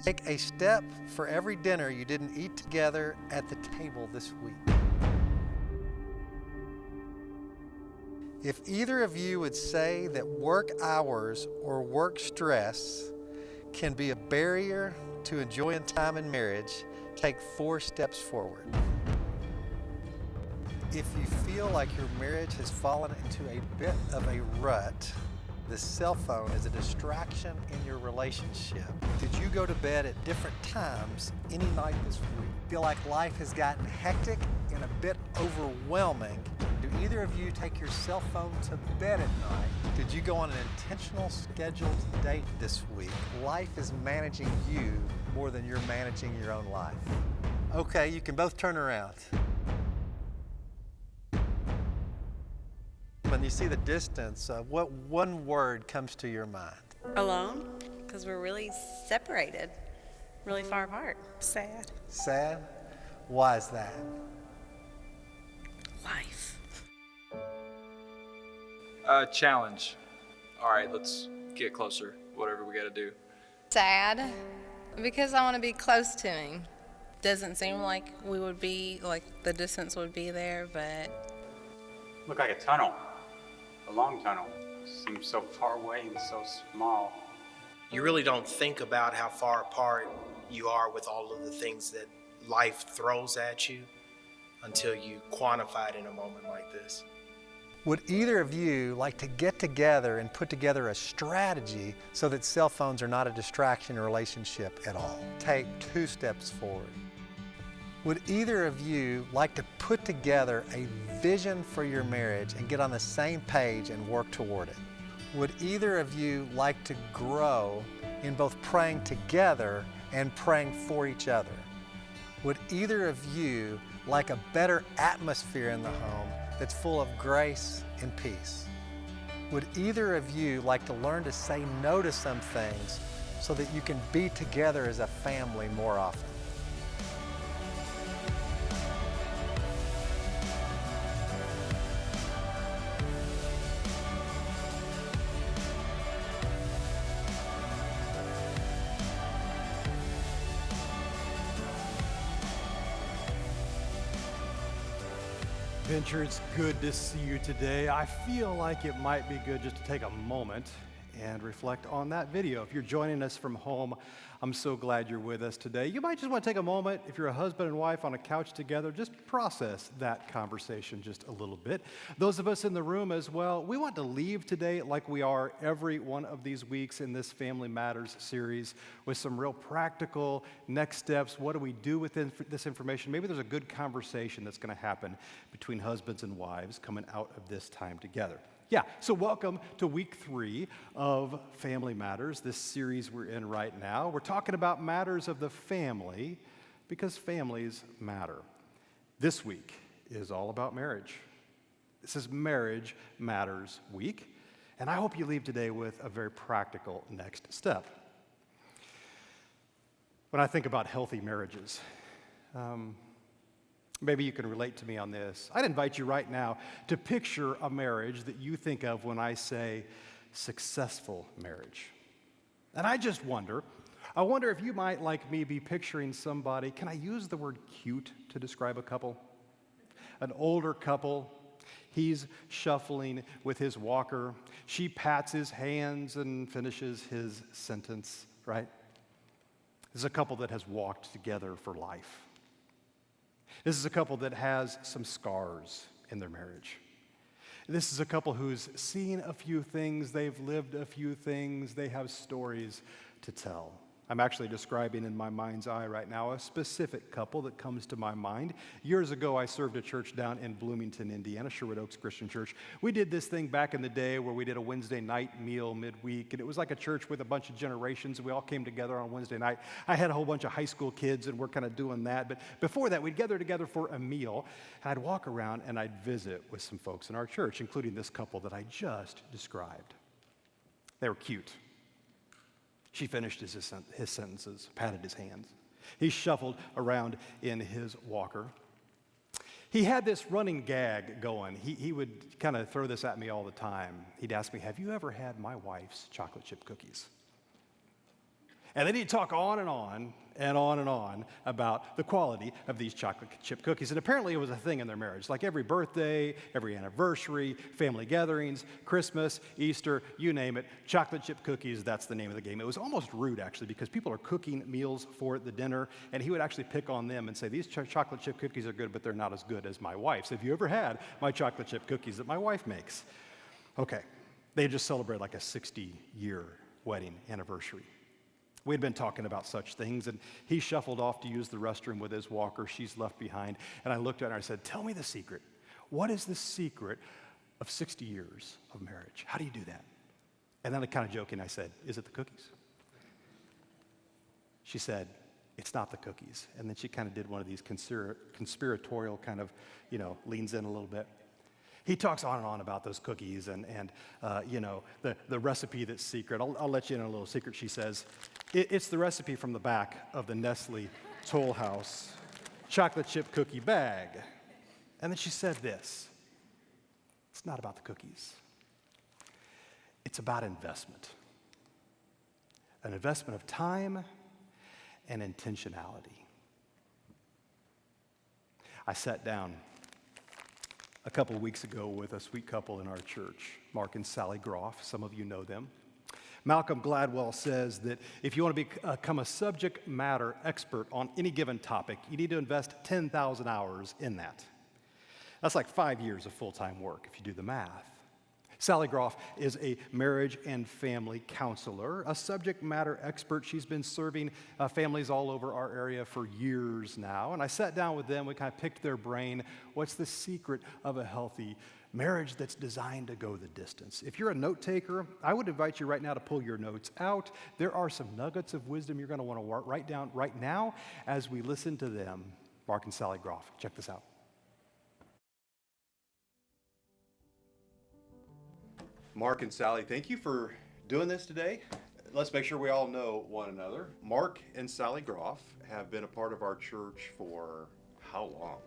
Take a step for every dinner you didn't eat together at the table this week. If either of you would say that work hours or work stress can be a barrier to enjoying time in marriage, take 4 steps forward. If you feel like your marriage has fallen into a bit of a rut, the cell phone is a distraction in your relationship. Did you go to bed at different times any night this week? Feel like life has gotten hectic and a bit overwhelming? Do either of you take your cell phone to bed at night? Did you go on an intentional scheduled date this week? Life is managing you more than you're managing your own life. Okay, you can both turn around. When you see the distance, what one word comes to your mind? Alone, because we're really separated, really far apart. Sad. Sad? Why is that? Life. Challenge. All right, let's get closer, whatever we gotta do. Sad, because I want to be close to him. Doesn't seem like we would be, like the distance would be there, but... Look like a tunnel, a long tunnel. Seems so far away and so small. You really don't think about how far apart you are with all of the things that life throws at you until you quantify it in a moment like this. Would either of you like to get together and put together a strategy so that cell phones are not a distraction in a relationship at all? Take 2 steps forward. Would either of you like to put together a vision for your marriage and get on the same page and work toward it? Would either of you like to grow in both praying together and praying for each other? Would either of you like a better atmosphere in the home that's full of grace and peace? Would either of you like to learn to say no to some things so that you can be together as a family more often? Venture, it's good to see you today. I feel like it might be good just to take a moment and reflect on that video. If you're joining us from home, I'm so glad you're with us today. You might just want to take a moment, if you're a husband and wife on a couch together, just process that conversation just a little bit. Those of us in the room as well, we want to leave today like we are every one of these weeks in this Family Matters series with some real practical next steps. What do we do with this information? Maybe there's a good conversation that's going to happen between husbands and wives coming out of this time together. Yeah, so welcome to week 3 of Family Matters, this series we're in right now. We're talking about matters of the family because families matter. This week is all about marriage. This is Marriage Matters Week, and I hope you leave today with a very practical next step. When I think about healthy marriages, maybe you can relate to me on this. I'd invite you right now to picture a marriage that you think of when I say successful marriage. And I wonder if you might, like me, be picturing somebody, can I use the word cute to describe a couple? An older couple, he's shuffling with his walker. She pats his hands and finishes his sentence, right? This is a couple that has walked together for life. This is a couple that has some scars in their marriage. This is a couple who's seen a few things, they've lived a few things, they have stories to tell. I'm actually describing in my mind's eye right now a specific couple that comes to my mind. Years ago, I served a church down in Bloomington, Indiana, Sherwood Oaks Christian Church. We did this thing back in the day where we did a Wednesday night meal midweek, and it was like a church with a bunch of generations. We all came together on Wednesday night. I had a whole bunch of high school kids, and we're kind of doing that. But before that, we'd gather together for a meal, and I'd walk around and I'd visit with some folks in our church, including this couple that I just described. They were cute. She finished his sentences, patted his hands. He shuffled around in his walker. He had this running gag going. He would kind of throw this at me all the time. He'd ask me, have you ever had my wife's chocolate chip cookies? And then he'd talk on and on and on and on about the quality of these chocolate chip cookies. And apparently it was a thing in their marriage. Like every birthday, every anniversary, family gatherings, Christmas, Easter, you name it, chocolate chip cookies, that's the name of the game. It was almost rude, actually, because people are cooking meals for the dinner, and he would actually pick on them and say, these chocolate chip cookies are good, but they're not as good as my wife's. Have you ever had my chocolate chip cookies that my wife makes? Okay, they just celebrated like a 60-year wedding anniversary. We'd been talking about such things, and he shuffled off to use the restroom with his walker. She's left behind. And I looked at her and I said, tell me the secret. What is the secret of 60 years of marriage? How do you do that? And then I kind of joking, I said, is it the cookies? She said, it's not the cookies. And then she kind of did one of these conspiratorial kind of, leans in a little bit. He talks on and on about those cookies and the recipe that's secret. I'll let you in a little secret. She says, it's the recipe from the back of the Nestle Toll House chocolate chip cookie bag. And then she said this, it's not about the cookies. It's about investment. An investment of time and intentionality. I sat down a couple of weeks ago with a sweet couple in our church, Mark and Sally Groff. Some of you know them. Malcolm Gladwell says that if you want to become a subject matter expert on any given topic, you need to invest 10,000 hours in that. That's like 5 years of full-time work if you do the math. Sally Groff is a marriage and family counselor, a subject matter expert. She's been serving families all over our area for years now. And I sat down with them, we kind of picked their brain. What's the secret of a healthy marriage that's designed to go the distance? If you're a note taker, I would invite you right now to pull your notes out. There are some nuggets of wisdom you're going to want to write down right now as we listen to them. Mark and Sally Groff. Check this out. Mark and Sally, thank you for doing this today. Let's make sure we all know one another. Mark and Sally Groff have been a part of our church for how long?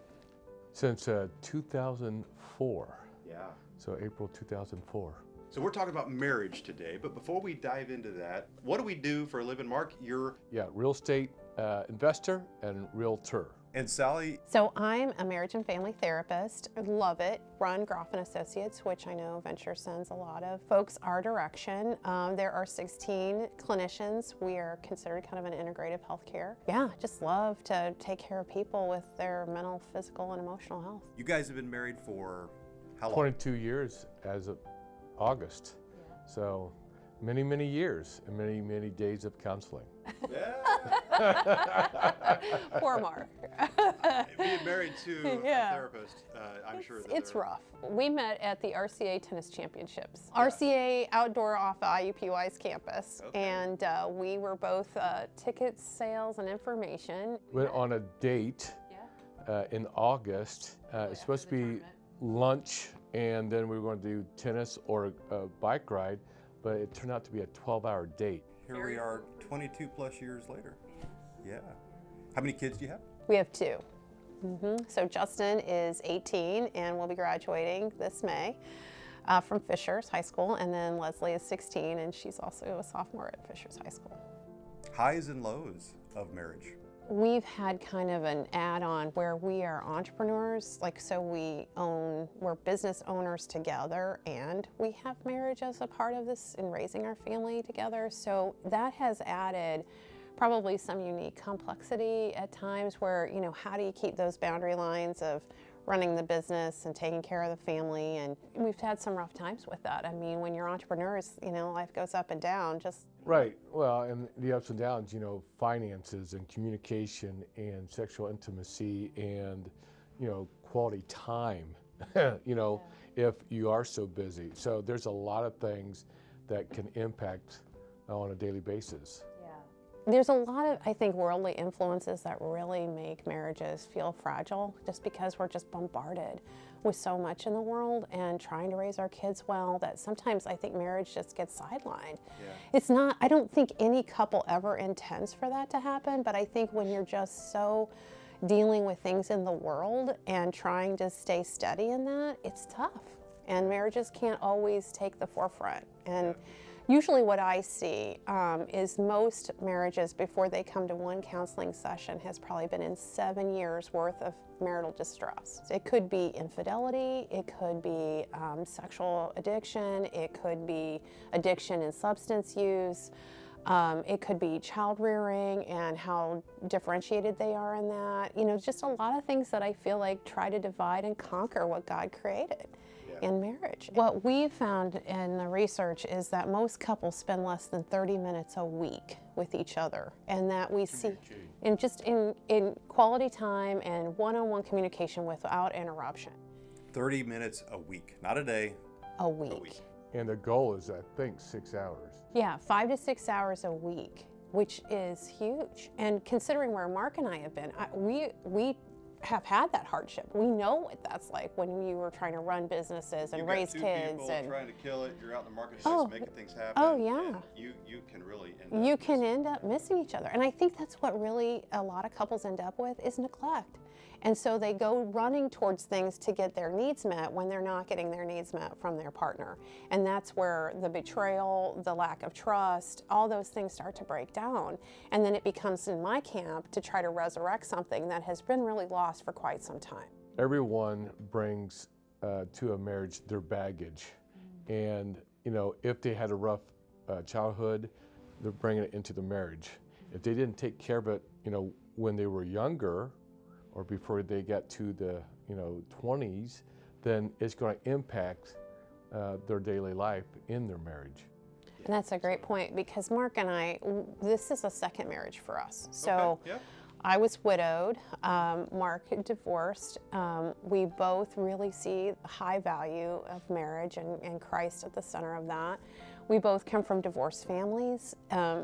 Since 2004. Yeah. So April 2004. So we're talking about marriage today, but before we dive into that, what do we do for a living? Mark, you're... Yeah, real estate investor and realtor. And Sally? So I'm a marriage and family therapist. I love it. Run Groff & Associates, which I know Venture sends a lot of folks our direction. There are 16 clinicians. We are considered kind of an integrative healthcare. Yeah, just love to take care of people with their mental, physical, and emotional health. You guys have been married for how long? 22 years as of August. Yeah. So many, many years and many, many days of counseling. Yeah. Poor Mark. Being married to a therapist, I'm sure that it's rough. We met at the RCA Tennis Championships. Yeah. RCA outdoor off IUPUI's campus. Okay. And we were both tickets, sales, and information. Went on a date in August. It's supposed to be lunch, and then we were going to do tennis or a bike ride, but it turned out to be a 12-hour date. Here we are 22 plus years later. Yeah. How many kids do you have? We have 2. So Justin is 18 and will be graduating this May from Fishers High School, and then Leslie is 16 and she's also a sophomore at Fishers High School. Highs and lows of marriage. We've had kind of an add-on where we are entrepreneurs, so we're business owners together, and we have marriage as a part of this in raising our family together. So that has added probably some unique complexity at times where, how do you keep those boundary lines of running the business and taking care of the family? And we've had some rough times with that. I mean, when you're entrepreneurs, life goes up and down. Right. Well, and the ups and downs, finances and communication and sexual intimacy and, quality time, if you are so busy. So there's a lot of things that can impact on a daily basis. There's a lot of, I think, worldly influences that really make marriages feel fragile just because we're just bombarded with so much in the world and trying to raise our kids well that sometimes I think marriage just gets sidelined. Yeah. It's not, I don't think any couple ever intends for that to happen, but I think when you're just so dealing with things in the world and trying to stay steady in that, it's tough. And marriages can't always take the forefront. And usually what I see is most marriages, before they come to one counseling session, has probably been in 7 years worth of marital distress. It could be infidelity, it could be sexual addiction, it could be addiction and substance use, it could be child rearing and how differentiated they are in that. You know, just a lot of things that I feel like try to divide and conquer what God created in marriage. What we've found in the research is that most couples spend less than 30 minutes a week with each other, and that we see in quality time and one-on-one communication without interruption. 30 minutes a week, not a day. A week. And the goal is, I think, 6 hours. Yeah, 5 to 6 hours a week, which is huge. And considering where Mark and I have been, we have had that hardship. We know what that's like when you were trying to run businesses and raise kids. People and trying to kill it. You're out in the marketplace making things happen. Oh yeah. You can really end up missing each other. And I think that's what really a lot of couples end up with is neglect. And so they go running towards things to get their needs met when they're not getting their needs met from their partner. And that's where the betrayal, the lack of trust, all those things start to break down. And then it becomes in my camp to try to resurrect something that has been really lost for quite some time. Everyone brings to a marriage their baggage. And, you know, if they had a rough childhood, they're bringing it into the marriage. If they didn't take care of it, you know, when they were younger, or before they get to the 20s, then it's going to impact their daily life in their marriage. And that's a great point, because Mark and I, this is a second marriage for us. So I was widowed, Mark divorced. We both really see the high value of marriage and Christ at the center of that. We both come from divorced families,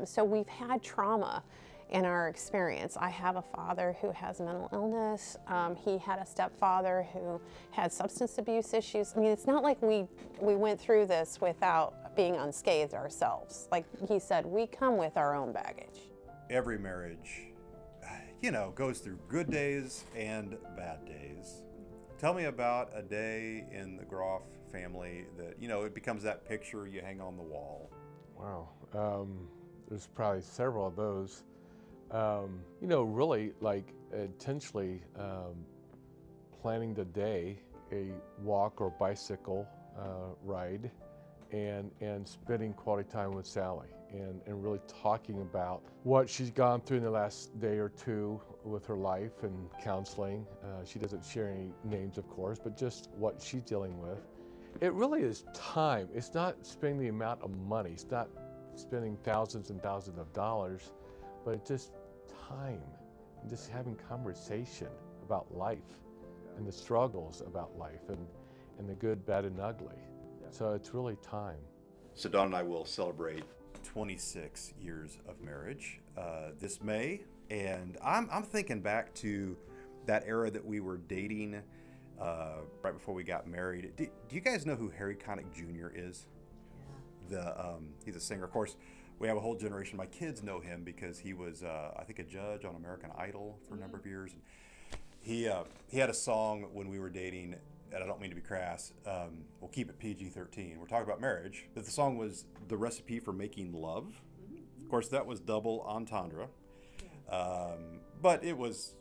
so we've had trauma in our experience. I have a father who has mental illness. He had a stepfather who had substance abuse issues. I mean, it's not like we went through this without being unscathed ourselves. Like he said, we come with our own baggage. Every marriage, you know, goes through good days and bad days. Tell me about a day in the Groff family that, you know, it becomes that picture you hang on the wall. Wow. There's probably several of those. You know, really like intentionally planning the day, a walk or bicycle ride, and spending quality time with Sally and really talking about what she's gone through in the last day or two with her life and counseling. She doesn't share any names, of course, but just what she's dealing with. It really is time. It's not spending the amount of money. It's not spending thousands and thousands of dollars, but it's just time and just having conversation about life and the struggles about life and the good, bad, and ugly. So it's really time. So Don and I will celebrate 26 years of marriage this May, and I'm thinking back to that era that we were dating right before we got married. Do you guys know who Harry Connick Jr. is? He's a singer, of course. We have a whole generation. My kids know him because he was, I think, a judge on American Idol for a number of years. He had a song when we were dating, and I don't mean to be crass. We'll keep it PG-13. We're talking about marriage. But the song was the recipe for making love. Of course, that was double entendre. But it was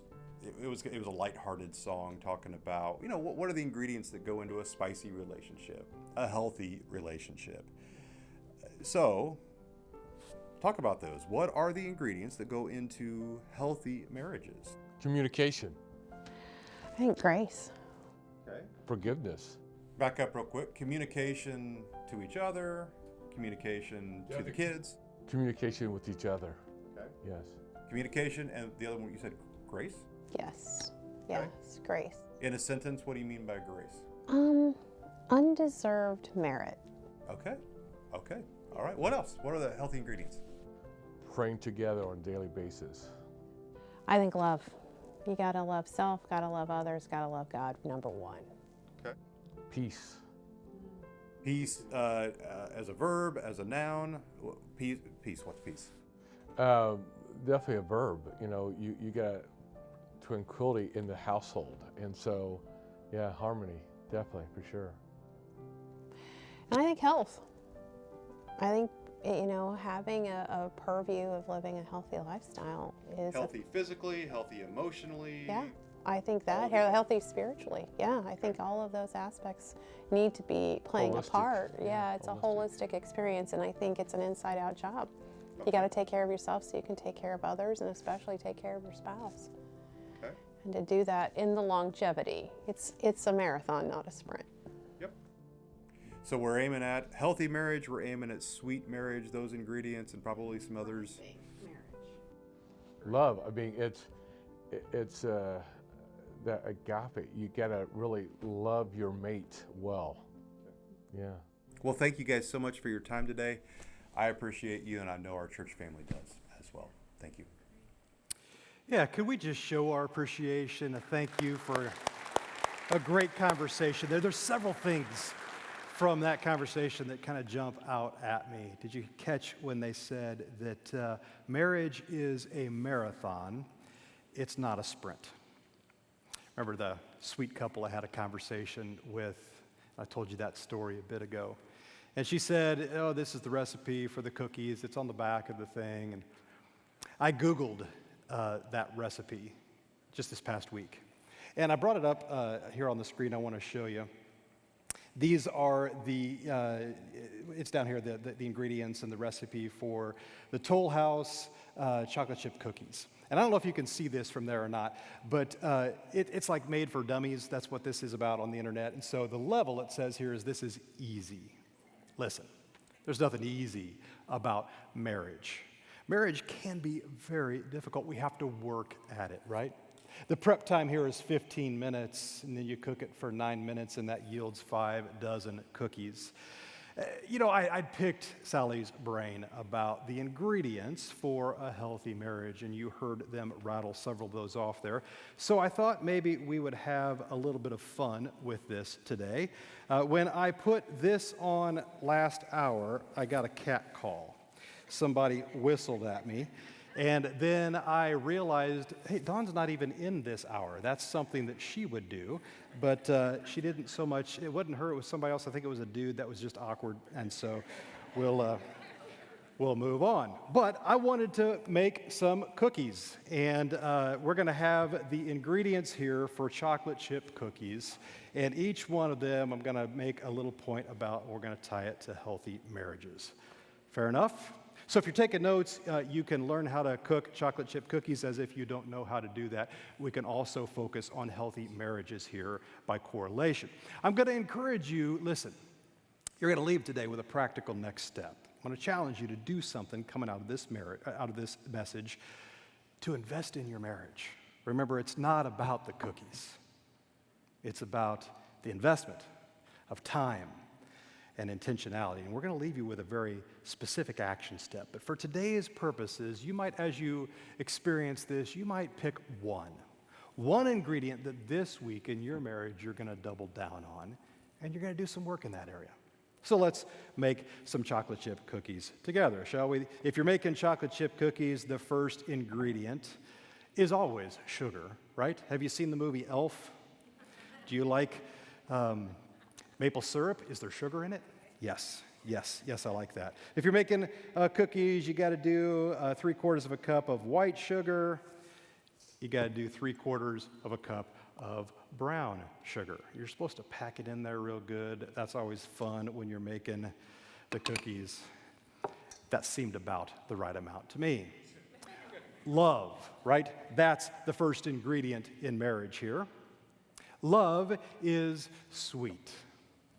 a lighthearted song talking about, you know, what are the ingredients that go into a spicy relationship, a healthy relationship. So, talk about those. What are the ingredients that go into healthy marriages? Communication. I think grace. Okay. Forgiveness. Back up real quick. Communication to each other, communication to the kids. Communication with each other. Okay. Yes. Communication, and the other one you said grace? Yes. Yes, grace. In a sentence, what do you mean by grace? Undeserved merit. Okay. All right. What else? What are the healthy ingredients? Praying together on a daily basis. I think love. You gotta love self, gotta love others, gotta love God, number one. Okay. Peace. Peace as a verb, as a noun. Peace. What's peace? Definitely a verb. You know, you got tranquility in the household, and so, yeah, harmony, definitely, for sure. And I think health. I think, having a purview of living a healthy lifestyle is Healthy physically, healthy emotionally. Yeah, I think that. Healthy spiritually. Yeah, I think all of those aspects need to be playing a part. Yeah, it's a holistic experience, and I think it's an inside-out job. You got to take care of yourself so you can take care of others, and especially take care of your spouse. Okay. And to do that in the longevity, it's a marathon, not a sprint. Yep. So we're aiming at healthy marriage, we're aiming at sweet marriage, those ingredients, and probably some others. Love. I mean, it's that agape. You gotta really love your mate well. Yeah. Well, thank you guys so much for your time today. I appreciate you, and I know our church family does as well. Thank you. Yeah, could we just show our appreciation, a thank you for a great conversation there. There's several things from that conversation that kind of jump out at me. Did you catch when they said that marriage is a marathon, it's not a sprint? Remember the sweet couple I had a conversation with? I told you that story a bit ago. And she said, oh, this is the recipe for the cookies. It's on the back of the thing. And I Googled that recipe just this past week. And I brought it up here on the screen. I want to show you. These are it's down here, the ingredients and the recipe for the Toll House chocolate chip cookies. And I don't know if you can see this from there or not, but it's like made for dummies. That's what this is about on the internet. And so the level it says here is this is easy. Listen, there's nothing easy about marriage. Marriage can be very difficult. We have to work at it, right? The prep time here is 15 minutes, and then you cook it for 9 minutes, and that yields 5 dozen cookies. I picked Sally's brain about the ingredients for a healthy marriage, and you heard them rattle several of those off there. So I thought maybe we would have a little bit of fun with this today. When I put this on last hour, I got a cat call. Somebody whistled at me. And then I realized, hey, Dawn's not even in this hour. That's something that she would do. But she didn't so much, it wasn't her, it was somebody else. I think it was a dude that was just awkward. And so we'll move on. But I wanted to make some cookies. And we're going to have the ingredients here for chocolate chip cookies. And each one of them, I'm going to make a little point about, we're going to tie it to healthy marriages. Fair enough? So if you're taking notes, you can learn how to cook chocolate chip cookies as if you don't know how to do that. We can also focus on healthy marriages here by correlation. I'm going to encourage you, listen, you're going to leave today with a practical next step. I'm going to challenge you to do something coming out of this message to invest in your marriage. Remember, it's not about the cookies. It's about the investment of time and intentionality. And we're going to leave you with a very specific action step. But for today's purposes, you might, as you experience this, you might pick one ingredient that this week in your marriage you're going to double down on, and you're going to do some work in that area. So let's make some chocolate chip cookies together, shall we? If you're making chocolate chip cookies, the first ingredient is always sugar, right? Have you seen the movie Elf? Do you like maple syrup? Is there sugar in it? Yes, I like that. If you're making cookies, you got to do 3/4 of a cup of white sugar. You got to do 3/4 of a cup of brown sugar. You're supposed to pack it in there real good. That's always fun when you're making the cookies. That seemed about the right amount to me. Love, right? That's the first ingredient in marriage here. Love is sweet.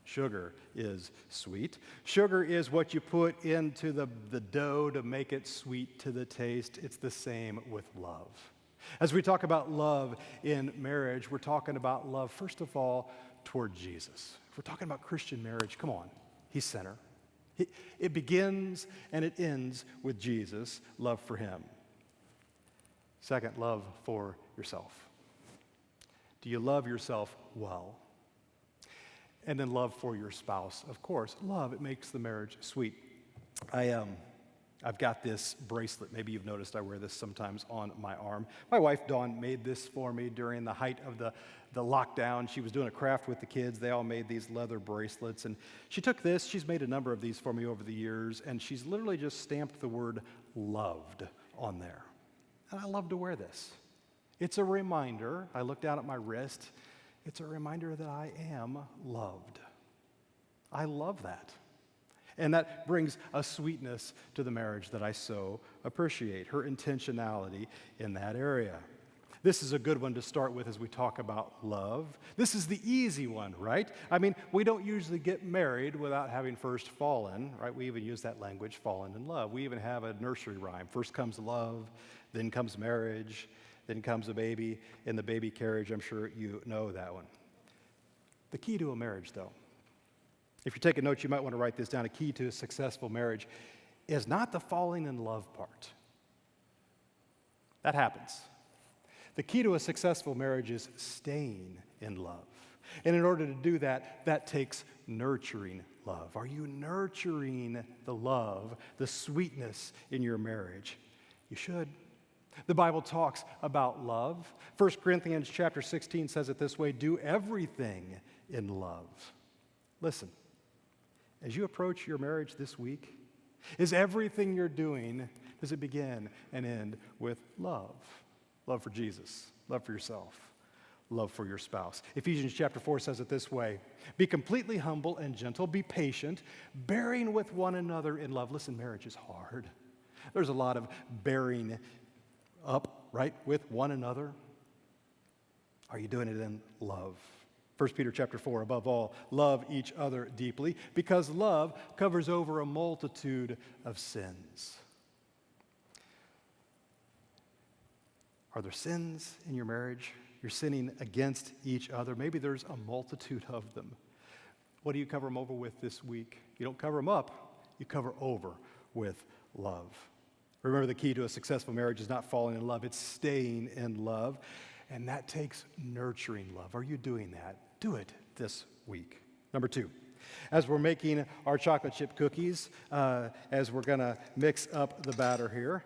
Sugar is sweet. Sugar is what you put into the dough to make it sweet to the taste. It's the same with love. As we talk about love in marriage, we're talking about love, first of all, toward Jesus. If we're talking about Christian marriage, come on, he's center. It begins and it ends with Jesus, love for him. Second, love for yourself. Do you love yourself well? And then love for your spouse. Of course, love, it makes the marriage sweet. I I've got this bracelet. Maybe you've noticed I wear this sometimes on my arm. My wife, Dawn, made this for me during the height of the lockdown. She was doing a craft with the kids. They all made these leather bracelets. And she took this. She's made a number of these for me over the years. And she's literally just stamped the word loved on there. And I love to wear this. It's a reminder. I look down at my wrist. It's a reminder that I am loved. I love that. And that brings a sweetness to the marriage that I so appreciate, her intentionality in that area. This is a good one to start with as we talk about love. This is the easy one, right? I mean, we don't usually get married without having first fallen, right? We even use that language, fallen in love. We even have a nursery rhyme. First comes love, then comes marriage, then comes a baby in the baby carriage. I'm sure you know that one. The key to a marriage, though, if you're taking notes, you might want to write this down. A key to a successful marriage is not the falling in love part. That happens. The key to a successful marriage is staying in love. And in order to do that, that takes nurturing love. Are you nurturing the love, the sweetness in your marriage? You should. The Bible talks about love. 1 Corinthians chapter 16 says it this way, do everything in love. Listen. As you approach your marriage this week, is everything you're doing, does it begin and end with love? Love for Jesus, love for yourself, love for your spouse. Ephesians chapter 4 says it this way, be completely humble and gentle, be patient, bearing with one another in love. Listen, marriage is hard. There's a lot of bearing up, right, with one another. Are you doing it in love? 1 Peter chapter 4, above all, love each other deeply, because love covers over a multitude of sins. Are there sins in your marriage? You're sinning against each other. Maybe there's a multitude of them. What do you cover them over with this week? You don't cover them up, you cover over with love. Remember, the key to a successful marriage is not falling in love, it's staying in love. And that takes nurturing love. Are you doing that? Do it this week. Number 2, as we're making our chocolate chip cookies, as we're going to mix up the batter here,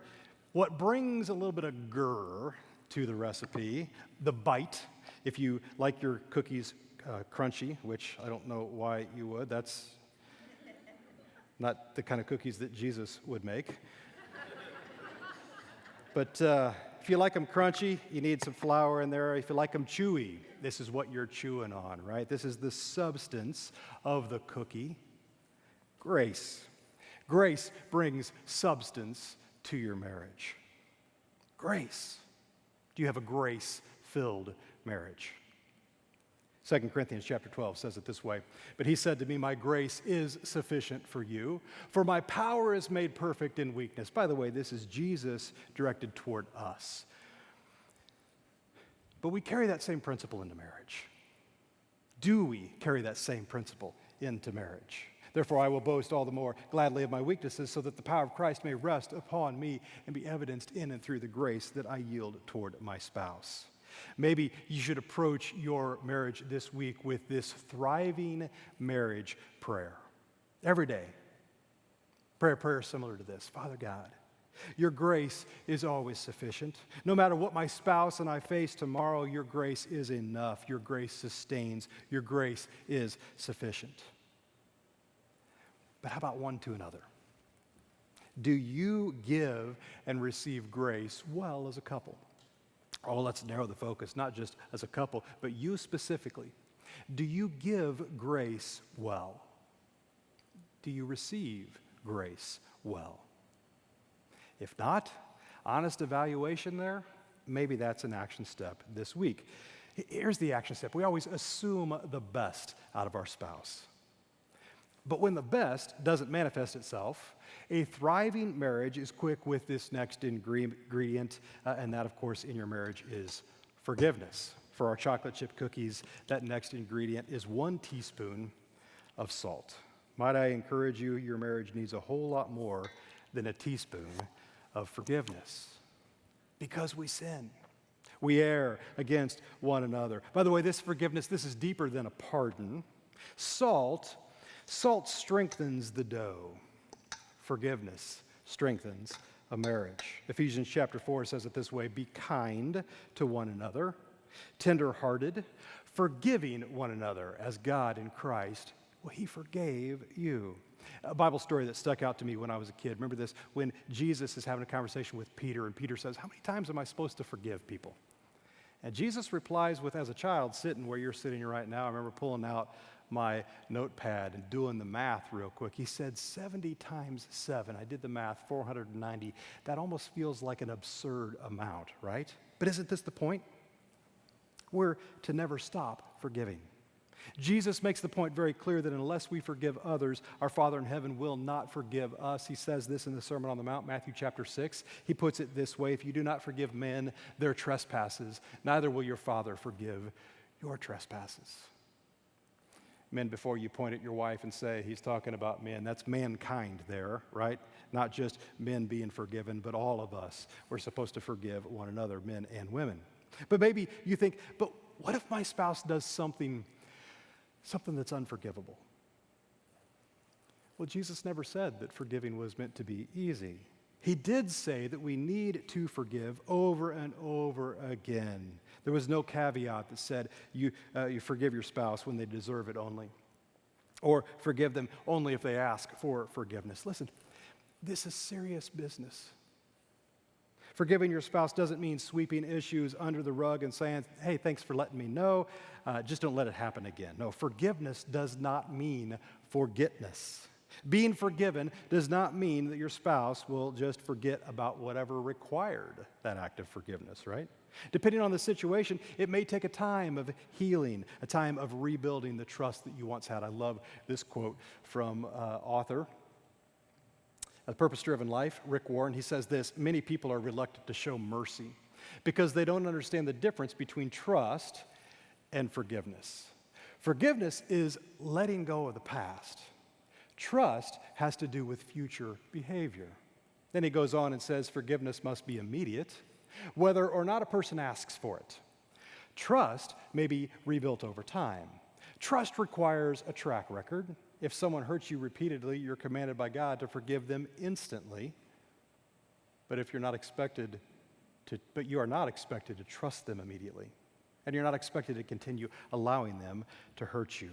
what brings a little bit of grrr to the recipe, the bite, if you like your cookies crunchy, which I don't know why you would. That's not the kind of cookies that Jesus would make. But if you like them crunchy, you need some flour in there. If you like them chewy, this is what you're chewing on, right? This is the substance of the cookie. Grace. Grace brings substance to your marriage. Grace. Do you have a grace-filled marriage? 2 Corinthians chapter 12 says it this way, but he said to me, my grace is sufficient for you, for my power is made perfect in weakness. By the way, this is Jesus directed toward us. But we carry that same principle into marriage. Do we carry that same principle into marriage? Therefore, I will boast all the more gladly of my weaknesses, so that the power of Christ may rest upon me and be evidenced in and through the grace that I yield toward my spouse. Maybe you should approach your marriage this week with this thriving marriage prayer. Every day, pray a prayer similar to this. Father God, your grace is always sufficient. No matter what my spouse and I face tomorrow, your grace is enough. Your grace sustains. Your grace is sufficient. But how about one to another? Do you give and receive grace well as a couple? Oh, let's narrow the focus, not just as a couple, but you specifically. Do you give grace well? Do you receive grace well? If not, honest evaluation there, maybe that's an action step this week. Here's the action step. We always assume the best out of our spouse. But when the best doesn't manifest itself, a thriving marriage is quick with this next ingredient, and that, of course, in your marriage is forgiveness. For our chocolate chip cookies, that next ingredient is 1 teaspoon of salt. Might I encourage you, your marriage needs a whole lot more than a teaspoon of forgiveness. Because we sin. We err against one another. By the way, this forgiveness, this is deeper than a pardon. Salt strengthens the dough. Forgiveness strengthens a marriage. Ephesians chapter 4 says it this way: be kind to one another, tender-hearted, forgiving one another as God in Christ, well, he forgave you. A Bible story that stuck out to me when I was a kid. Remember this? When Jesus is having a conversation with Peter, and Peter says, how many times am I supposed to forgive people? And Jesus replies with, as a child sitting where you're sitting right now, I remember pulling out my notepad and doing the math real quick. He said 70 times 7. I did the math, 490. That almost feels like an absurd amount, right? But isn't this the point? We're to never stop forgiving. Jesus makes the point very clear that unless we forgive others, our Father in heaven will not forgive us. He says this in the Sermon on the Mount, Matthew chapter 6. He puts it this way: if you do not forgive men their trespasses, neither will your Father forgive your trespasses. Men, before you point at your wife and say, he's talking about men, that's mankind there, right? Not just men being forgiven, but all of us. We're supposed to forgive one another, men and women. But maybe you think, but what if my spouse does something that's unforgivable? Well, Jesus never said that forgiving was meant to be easy. He did say that we need to forgive over and over again. There was no caveat that said you forgive your spouse when they deserve it only, or forgive them only if they ask for forgiveness. Listen, this is serious business. Forgiving your spouse doesn't mean sweeping issues under the rug and saying, hey, thanks for letting me know, just don't let it happen again. No, forgiveness does not mean forgetness. Being forgiven does not mean that your spouse will just forget about whatever required that act of forgiveness, right? Depending on the situation, it may take a time of healing, a time of rebuilding the trust that you once had. I love this quote from author A Purpose-Driven Life, Rick Warren. He says this: many people are reluctant to show mercy because they don't understand the difference between trust and forgiveness. Forgiveness is letting go of the past. Trust has to do with future behavior. Then he goes on and says forgiveness must be immediate, whether or not a person asks for it. Trust may be rebuilt over time. Trust requires a track record. If someone hurts you repeatedly, you're commanded by God to forgive them instantly. But you are not expected to trust them immediately. And you're not expected to continue allowing them to hurt you.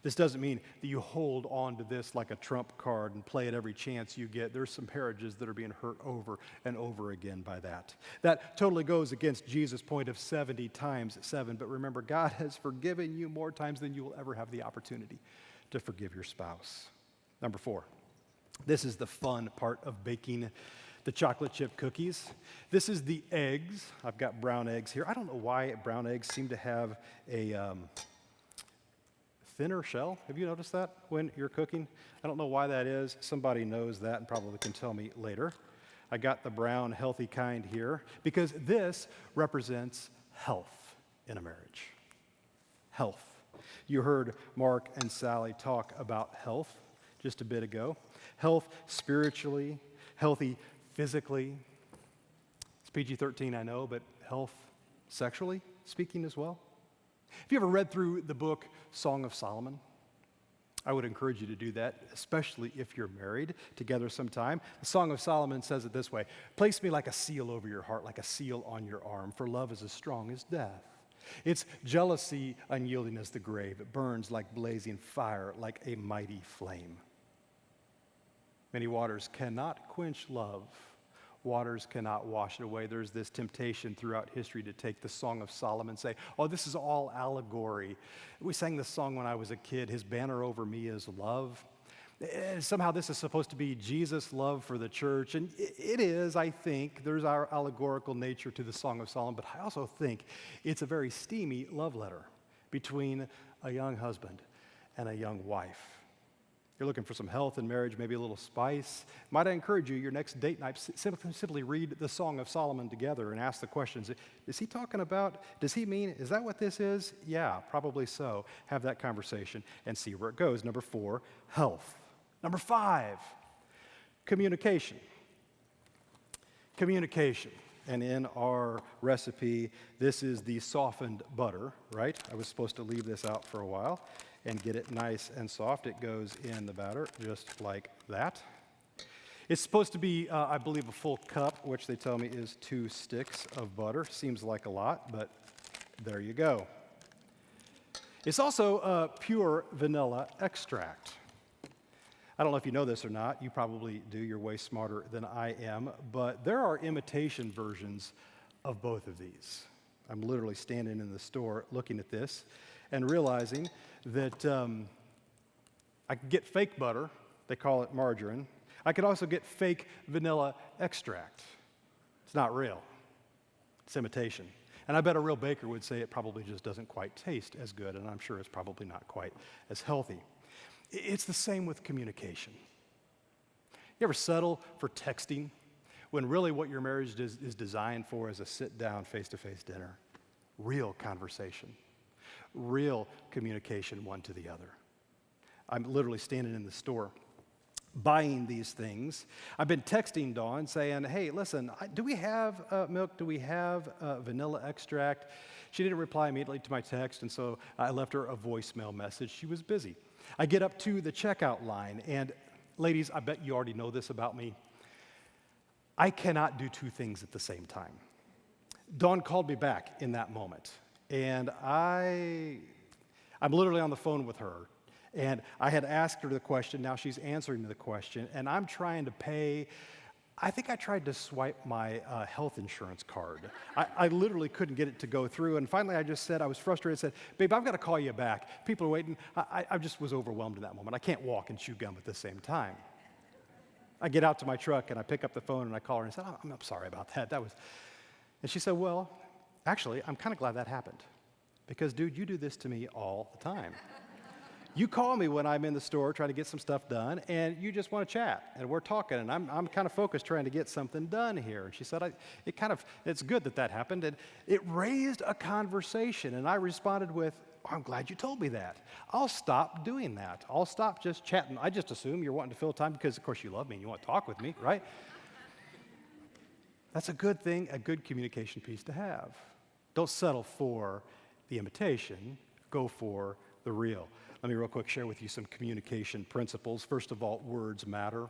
This doesn't mean that you hold on to this like a trump card and play it every chance you get. There's some marriages that are being hurt over and over again by that. That totally goes against Jesus' point of 70 times 7. But remember, God has forgiven you more times than you will ever have the opportunity to forgive your spouse. Number 4, this is the fun part of baking the chocolate chip cookies. This is the eggs. I've got brown eggs here. I don't know why brown eggs seem to have a thinner shell. Have you noticed that when you're cooking? I don't know why that is. Somebody knows that and probably can tell me later. I got the brown, healthy kind here because this represents health in a marriage. Health. You heard Mark and Sally talk about health just a bit ago. Health spiritually, healthy physically. It's PG-13, I know, but health sexually speaking as well. Have you ever read through the book Song of Solomon? I would encourage you to do that, especially if you're married together sometime. The Song of Solomon says it this way: place me like a seal over your heart, like a seal on your arm, for love is as strong as death. Its jealousy unyielding as the grave. It burns like blazing fire, like a mighty flame. Many waters cannot quench love. Waters cannot wash it away. There's this temptation throughout history to take the Song of Solomon and say, oh, this is all allegory. We sang this song when I was a kid, his banner over me is love. And somehow this is supposed to be Jesus' love for the church, and it is, I think. There's our allegorical nature to the Song of Solomon, but I also think it's a very steamy love letter between a young husband and a young wife. You're looking for some health in marriage, maybe a little spice. Might I encourage you, your next date night, simply read the Song of Solomon together and ask the questions. Is he talking about, does he mean, is that what this is? Yeah, probably so. Have that conversation and see where it goes. Number 4, health. Number 5, communication. Communication. And in our recipe, this is the softened butter, right? I was supposed to leave this out for a while and get it nice and soft. It goes in the batter just like that. It's supposed to be, I believe, a full cup, which they tell me is 2 sticks of butter. Seems like a lot, but there you go. It's also pure vanilla extract. I don't know if you know this or not. You probably do. You're way smarter than I am. But there are imitation versions of both of these. I'm literally standing in the store looking at this and realizing that I could get fake butter. They call it margarine. I could also get fake vanilla extract. It's not real. It's imitation. And I bet a real baker would say it probably just doesn't quite taste as good, and I'm sure it's probably not quite as healthy. It's the same with communication. You ever settle for texting when really what your marriage is designed for is a sit-down, face-to-face dinner? Real conversation, real communication one to the other. I'm literally standing in the store buying these things. I've been texting Dawn saying, hey, listen, do we have milk? Do we have vanilla extract? She didn't reply immediately to my text, and so I left her a voicemail message. She was busy. I get up to the checkout line, and ladies, I bet you already know this about me. I cannot do 2 things at the same time. Dawn called me back in that moment, and I'm literally on the phone with her. And I had asked her the question, now she's answering the question, and I'm trying to pay. I think I tried to swipe my health insurance card. I literally couldn't get it to go through, and finally I just said, I was frustrated, I said, babe, I've got to call you back. People are waiting. I just was overwhelmed in that moment. I can't walk and chew gum at the same time. I get out to my truck, and I pick up the phone, and I call her, and I said, I'm sorry about that. And she said, well, actually, I'm kind of glad that happened, because, dude, you do this to me all the time. You call me when I'm in the store trying to get some stuff done, and you just want to chat, and we're talking, and I'm kind of focused trying to get something done here. And she said, it's good that happened, and it raised a conversation, and I responded with, I'm glad you told me that. I'll stop doing that. I'll stop just chatting. I just assume you're wanting to fill time because, of course, you love me and you want to talk with me, right? That's a good thing, a good communication piece to have. Don't settle for the imitation. Go for the real. Let me real quick share with you some communication principles. First of all, words matter.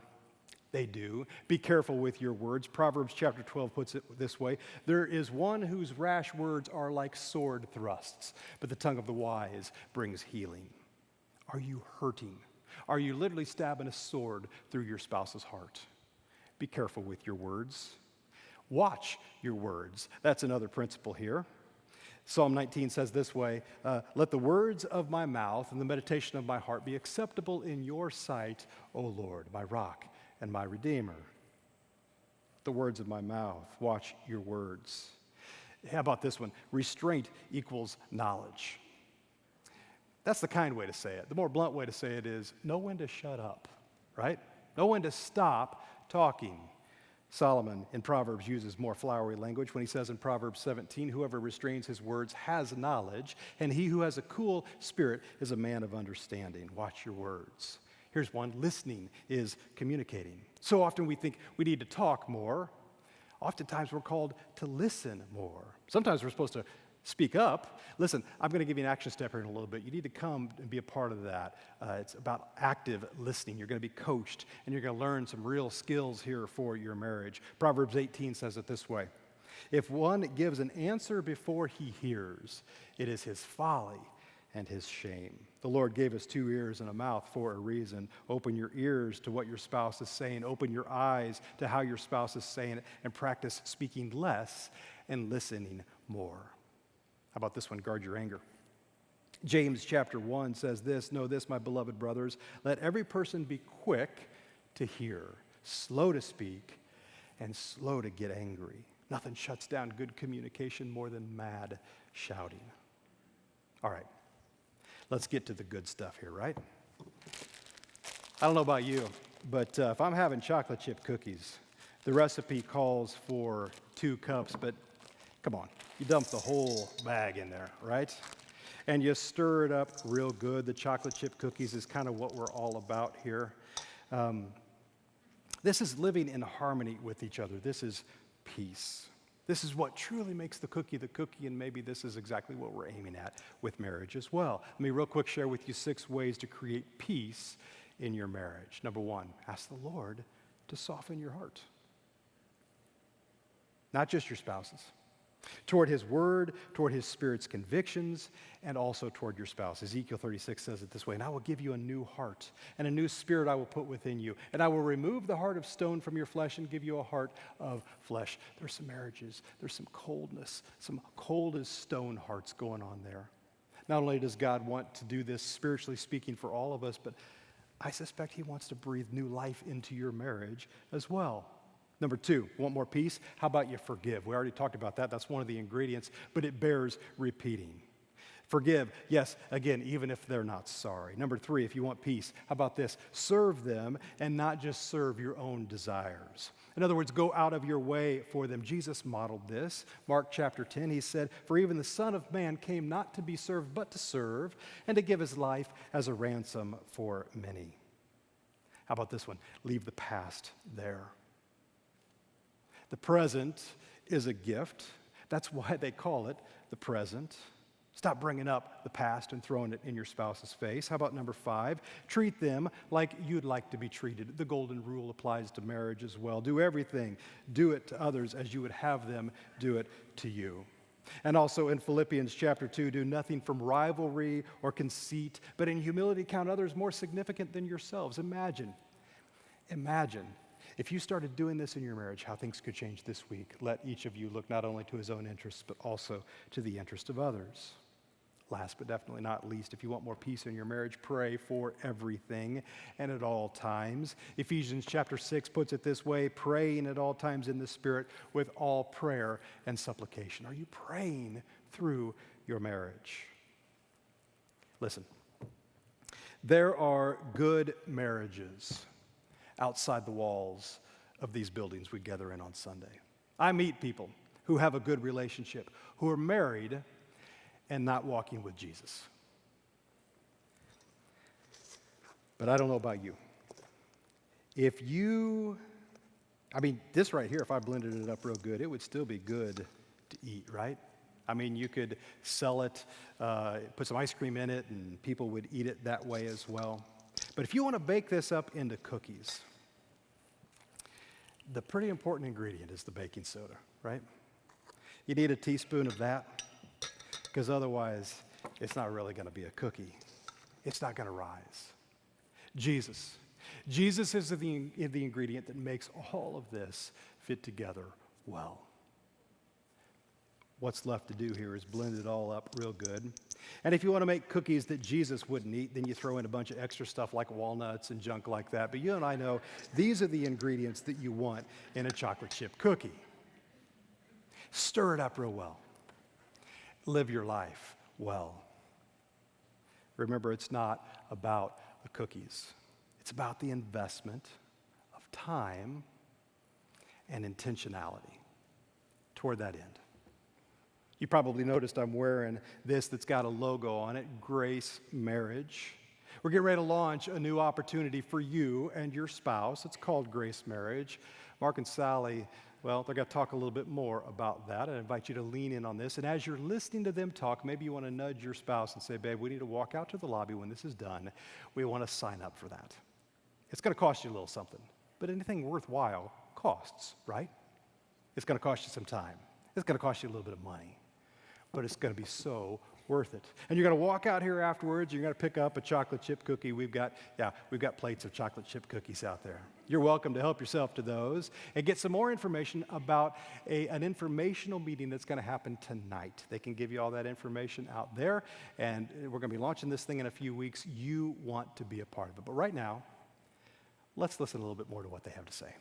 They do. Be careful with your words. Proverbs chapter 12 puts it this way: there is one whose rash words are like sword thrusts, but the tongue of the wise brings healing. Are you hurting? Are you literally stabbing a sword through your spouse's heart? Be careful with your words. Watch your words. That's another principle here. Psalm 19 says this way, let the words of my mouth and the meditation of my heart be acceptable in your sight, O Lord, my rock and my redeemer. The words of my mouth, watch your words. How about this one? Restraint equals knowledge. That's the kind way to say it. The more blunt way to say it is know when to shut up, right? Know when to stop talking. Solomon in Proverbs uses more flowery language when he says in Proverbs 17, whoever restrains his words has knowledge, and he who has a cool spirit is a man of understanding. Watch your words. Here's one: listening is communicating. So often we think we need to talk more. Oftentimes we're called to listen more. Sometimes we're supposed to speak up. Listen, I'm going to give you an action step here in a little bit. You need to come and be a part of that. It's about active listening. You're going to be coached, and you're going to learn some real skills here for your marriage. Proverbs 18 says it this way: if one gives an answer before he hears, it is his folly and his shame. The Lord gave us 2 ears and a mouth for a reason. Open your ears to what your spouse is saying. Open your eyes to how your spouse is saying it, and practice speaking less and listening more. How about this one? Guard your anger. James chapter 1 says this: know this, my beloved brothers, let every person be quick to hear, slow to speak, and slow to get angry. Nothing shuts down good communication more than mad shouting. All right, let's get to the good stuff here, right? I don't know about you, but if I'm having chocolate chip cookies, the recipe calls for 2 cups, but come on, you dump the whole bag in there, right? And you stir it up real good. The chocolate chip cookies is kind of what we're all about here. This is living in harmony with each other. This is peace. This is what truly makes the cookie, and maybe this is exactly what we're aiming at with marriage as well. Let me real quick share with you 6 ways to create peace in your marriage. Number 1, ask the Lord to soften your heart. Not just your spouses. Toward his word, toward his Spirit's convictions, and also toward your spouse. Ezekiel 36 says it this way, and I will give you a new heart, and a new spirit I will put within you, and I will remove the heart of stone from your flesh and give you a heart of flesh. There's some marriages, there's some coldness, some cold as stone hearts going on there. Not only does God want to do this, spiritually speaking, for all of us, but I suspect he wants to breathe new life into your marriage as well. Number 2, want more peace? How about you forgive? We already talked about that. That's one of the ingredients, but it bears repeating. Forgive, yes, again, even if they're not sorry. Number 3, if you want peace, how about this? Serve them and not just serve your own desires. In other words, go out of your way for them. Jesus modeled this. Mark chapter 10, he said, for even the Son of Man came not to be served, but to serve, and to give his life as a ransom for many. How about this one? Leave the past there. The present is a gift. That's why they call it the present. Stop bringing up the past and throwing it in your spouse's face. How about number 5? Treat them like you'd like to be treated. The golden rule applies to marriage as well. Do everything. Do it to others as you would have them do it to you. And also in Philippians chapter 2, do nothing from rivalry or conceit, but in humility count others more significant than yourselves. Imagine if you started doing this in your marriage, how things could change this week. Let each of you look not only to his own interests, but also to the interest of others. Last but definitely not least, if you want more peace in your marriage, pray for everything and at all times. Ephesians chapter 6 puts it this way, praying at all times in the Spirit with all prayer and supplication. Are you praying through your marriage? Listen, there are good marriages outside the walls of these buildings we gather in on Sunday. I meet people who have a good relationship, who are married and not walking with Jesus. But I don't know about you. This right here, if I blended it up real good, it would still be good to eat, right? I mean, you could sell it, put some ice cream in it, and people would eat it that way as well. But if you want to bake this up into cookies, the pretty important ingredient is the baking soda, right? You need a teaspoon of that, because otherwise it's not really going to be a cookie. It's not going to rise. Jesus is the ingredient that makes all of this fit together well. What's left to do here is blend it all up real good. And if you want to make cookies that Jesus wouldn't eat, then you throw in a bunch of extra stuff like walnuts and junk like that. But you and I know these are the ingredients that you want in a chocolate chip cookie. Stir it up real well. Live your life well. Remember, it's not about the cookies. It's about the investment of time and intentionality toward that end. You probably noticed I'm wearing this that's got a logo on it, Grace Marriage. We're getting ready to launch a new opportunity for you and your spouse. It's called Grace Marriage. Mark and Sally, well, they're going to talk a little bit more about that. I invite you to lean in on this. And as you're listening to them talk, maybe you want to nudge your spouse and say, babe, we need to walk out to the lobby when this is done. We want to sign up for that. It's going to cost you a little something, but anything worthwhile costs, right? It's going to cost you some time. It's going to cost you a little bit of money. But it's going to be so worth it. And you're going to walk out here afterwards, you're going to pick up a chocolate chip cookie. We've got plates of chocolate chip cookies out there. You're welcome to help yourself to those and get some more information about an informational meeting that's going to happen tonight. They can give you all that information out there, and we're going to be launching this thing in a few weeks. You want to be a part of it. But right now, let's listen a little bit more to what they have to say.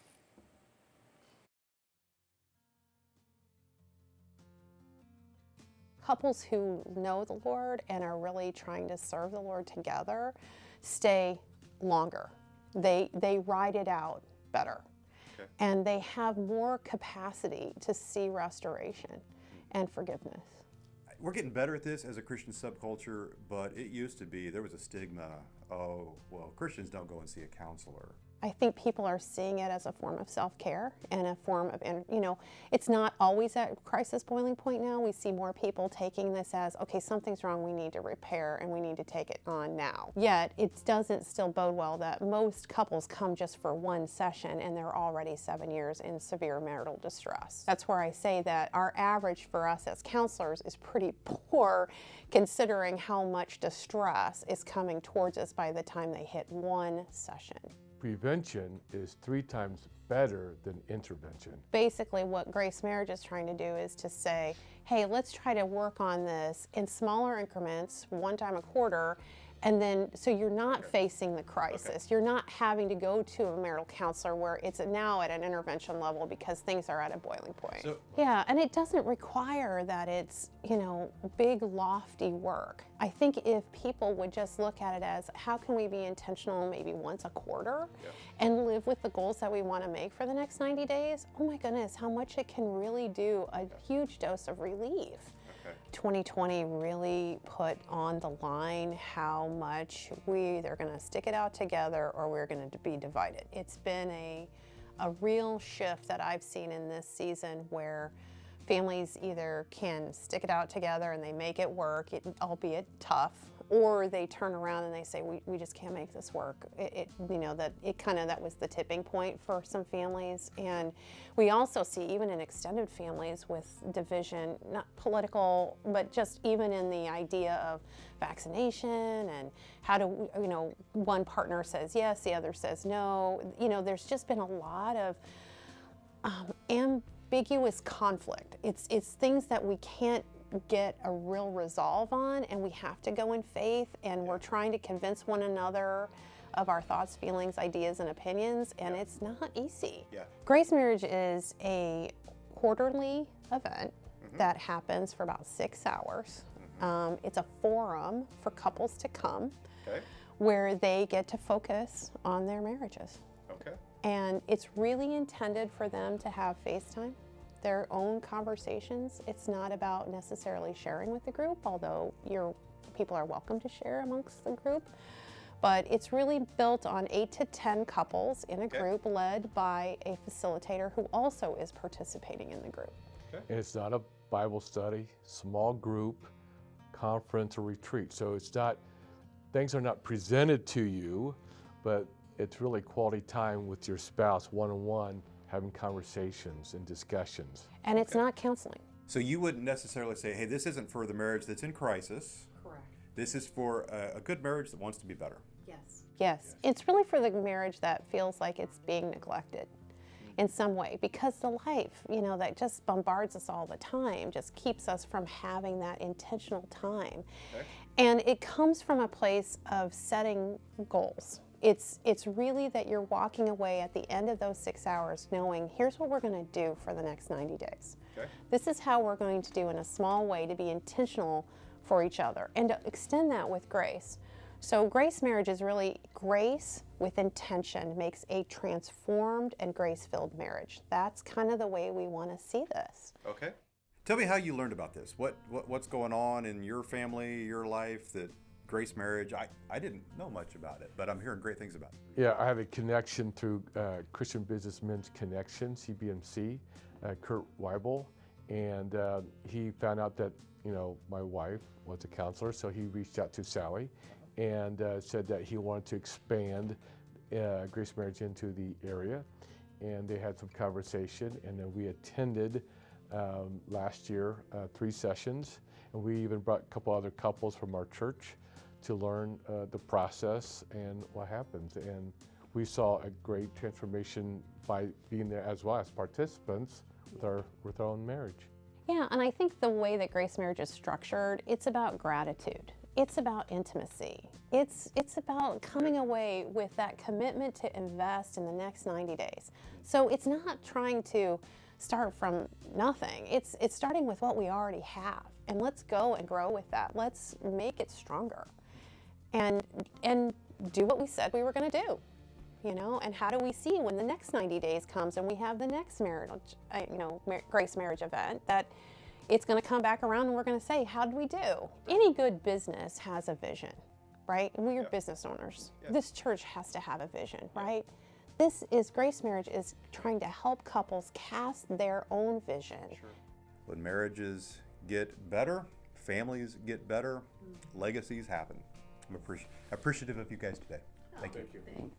Couples who know the Lord and are really trying to serve the Lord together stay longer. They ride it out better. Okay. And they have more capacity to see restoration and forgiveness. We're getting better at this as a Christian subculture, but it used to be, there was a stigma, oh, well, Christians don't go and see a counselor. I think people are seeing it as a form of self-care and a form of, it's not always at crisis boiling point now. We see more people taking this as, okay, something's wrong, we need to repair and we need to take it on now. Yet it doesn't still bode well that most couples come just for one session and they're already 7 years in severe marital distress. That's where I say that our average for us as counselors is pretty poor, considering how much distress is coming towards us by the time they hit one session. Prevention is 3 times better than intervention. Basically, what Grace Marriage is trying to do is to say, hey, let's try to work on this in smaller increments, one time a quarter, and then so you're not facing the crisis. You're not having to go to a marital counselor where it's now at an intervention level because things are at a boiling point. Yeah, and it doesn't require that it's, big, lofty work. I think if people would just look at it as, how can we be intentional maybe once a quarter and live with the goals that we want to make for the next 90 days, oh my goodness, how much it can really do a huge dose of relief. 2020 really put on the line how much we either going to stick it out together or we're going to be divided. It's been a real shift that I've seen in this season where families either can stick it out together and they make it work, albeit tough, or they turn around and they say, we just can't make this work. That was the tipping point for some families. And we also see, even in extended families, with division, not political, but just even in the idea of vaccination and how do, one partner says yes, the other says no. There's just been a lot of ambiguous conflict. It's things that we can't get a real resolve on, and we have to go in faith, and we're trying to convince one another of our thoughts, feelings, ideas, and opinions, and it's not easy. Grace Marriage is a quarterly event that happens for about 6 hours. It's a forum for couples to come where they get to focus on their marriages. And it's really intended for them to have FaceTime, their own conversations. It's not about necessarily sharing with the group, although people are welcome to share amongst the group. But it's really built on 8 to 10 couples in a group led by a facilitator who also is participating in the group. And it's not a Bible study, small group, conference, or retreat. So things are not presented to you, but it's really quality time with your spouse, one-on-one, having conversations and discussions. And it's not counseling. So you wouldn't necessarily say, hey, this isn't for the marriage that's in crisis. Correct. This is for a good marriage that wants to be better. Yes. It's really for the marriage that feels like it's being neglected in some way, because the life, that just bombards us all the time just keeps us from having that intentional time. And it comes from a place of setting goals. It's really that you're walking away at the end of those 6 hours knowing, here's what we're going to do for the next 90 days. This is how we're going to do in a small way to be intentional for each other and to extend that with grace. So Grace Marriage is really grace with intention makes a transformed and grace-filled marriage. That's kind of the way we want to see this. Tell me how you learned about this. What's going on in your family, your life, that Grace Marriage, I didn't know much about it, but I'm hearing great things about it. Yeah, I have a connection through Christian Businessmen's Connection, CBMC, Kurt Weibel, and he found out that, my wife was a counselor, so he reached out to Sally and said that he wanted to expand Grace Marriage into the area, and they had some conversation, and then we attended last year 3 sessions, and we even brought a couple other couples from our church to learn the process and what happens. And we saw a great transformation by being there as well as participants with our own marriage. Yeah, and I think the way that Grace Marriage is structured, it's about gratitude. It's about intimacy. It's about coming away with that commitment to invest in the next 90 days. So it's not trying to start from nothing. It's starting with what we already have. And let's go and grow with that. Let's make it stronger. And do what we said we were going to do, and how do we see when the next 90 days comes and we have the next marital, Grace Marriage event, that it's going to come back around and we're going to say, how did we do? Any good business has a vision, right? We're business owners. This church has to have a vision, right? This is Grace Marriage is trying to help couples cast their own vision. When marriages get better, families get better, legacies happen. I'm appreciative of you guys today. Thank you.